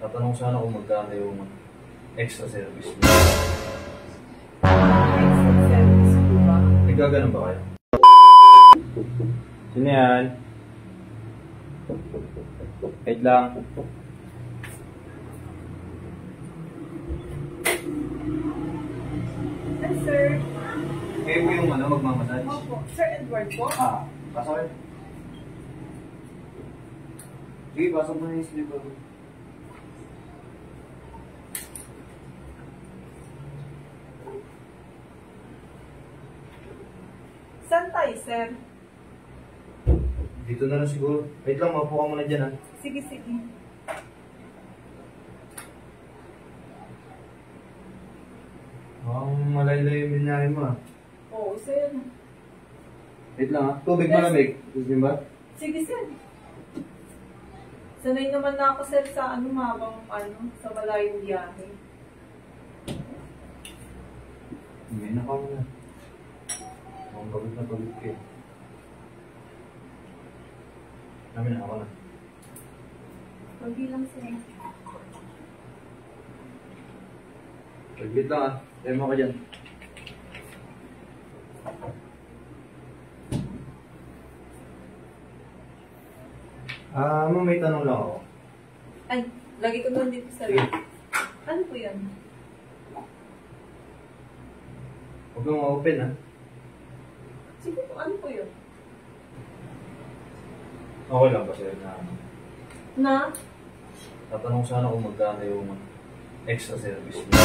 Tatanong sana kung magkano yung extra service mo. Extra service po ba? Nagkaganon ba kayo? Sino yan? Wait lang. Yes, sir. Kayo po yung magmamassage? Opo. Sir Edward po? Pasok. Sige, pasok mo na yung slipper. Saan tayo, sir? Dito na lang siguro. Wait lang, maupo ka muna dyan, ha? Sige, sige. Malayo-layo yung binahin mo, ha? Oo, sir. Wait lang, ha? Tubig malamig. Gusto ba? Sige, sir. Sanay naman na ako, sir, sa habang sa malayong biyahe. Hindi na ka muna. Ang pagod na pagod kayo. Namin na ako na. Pagdi lang, sir. Paglit lang, ha? Tayo mo ka dyan. May tanong lang ako. Ay, lagi ko doon dito, sir. Ano po yan? Huwag kang ma-open, ha? Sige po, ano po yun? Okay lang kasi na Na? tatanong sana kung magkano yung extra service mo.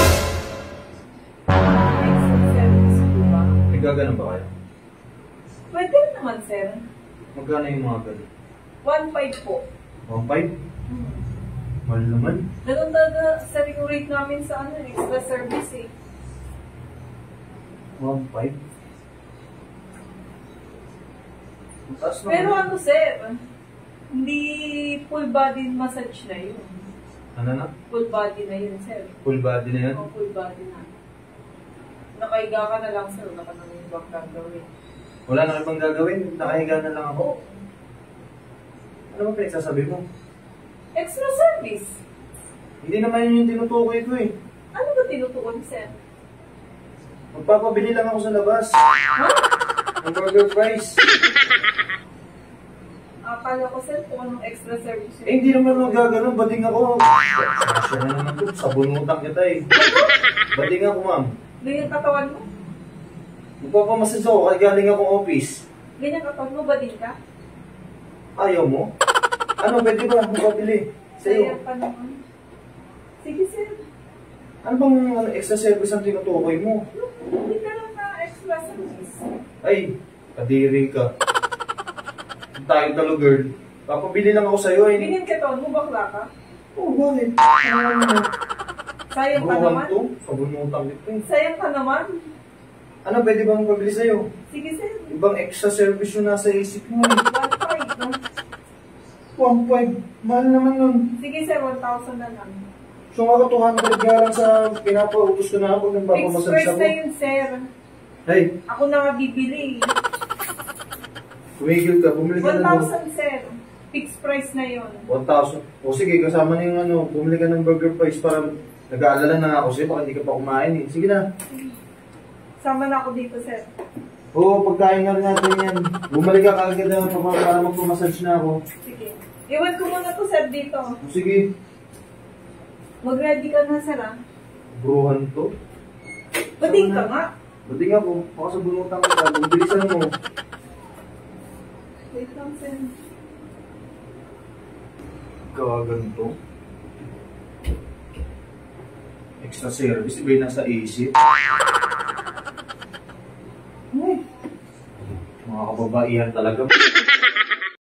Extra service po ba? Nagkaganon ba kayo? Pwede naman, sir. Magkano yung mga ganun? 1.5 po. 1.5? Mahal naman. Ganun talaga, sir, yung rate namin sa extra service eh. 1.5? Mataas naman. Pero sir, hindi full body massage na yun. Ano na? Full body na yun, sir. Full body na yan? Oo, full body na. Nakaiga ka na lang, sir. Wala ka na yung ibang gagawin. Wala na ibang gagawin. Nakahiga na lang ako. Ano ba pinagsasabi mo? Extra service. Hindi naman yun yung tinutukoy ko eh. Ano ba tinutukoy, sir? Magpapabili lang ako sa labas. Ha? Ang burger fries. Akala ko, sir, kung anong extra service yun. Hindi naman magaganon. Bading ako. Sasya na naman ito. Sabunutan kita eh. Bading ako, ma'am. Ganyan katawan mo? Magpapamassage ako. Kaya galing akong office. Ganyan katawan mo ba din ka? Ayaw mo? Ano, pwede ba? Magpapili. Sa'yo. Sayang pa naman. Sige, sir. Ano bang extra service ang tinutukoy mo? Hindi ka lang na extra service. Ay, kadiri ka. Tayo talo, girl. Papabili lang ako sa'yo eh. Ganyan katawan mo, bakla ka? Oo, bakit? Sayang pa Buwan naman. to? Sabunutan kita eh. Sayang pa naman. Ano, pwede bang magpabili sa'yo? Sige, sir. Ibang extra service yung nasa isip mo. 1.5, no? 1.5. Mahal naman nun. Sige, sir. 1,000 na lang. So nga 200 nga lang sa pinapautos ko na ako ng Fixed papamassage price ako. na yun, sir. Hey, Ako na nga bibili. kumigil ka. Bumili ka na 1,000, sir. Fixed price na yun. 1,000. O sige, kasama na yung bumili ka ng burger fries para nag-aalala na ako sa'yo. Baka hindi ka pa kumain eh. Sige na. Sama na ako dito, sir. Oo, pagkain nga rin natin yan. Bumalik ka kagad na para magpamassage na ako. Sige. Iwan ko muna to, sir, dito. O sige, Mag-ready ka na, sir, ah. bruhan to. Bading ka nga. Bating ako. Baka sa bunutan kita. Bilisan mo. Wait lang, sir. Gaganto. Extra service, iba yung nasa isip. Ay, mga kababaihan talaga.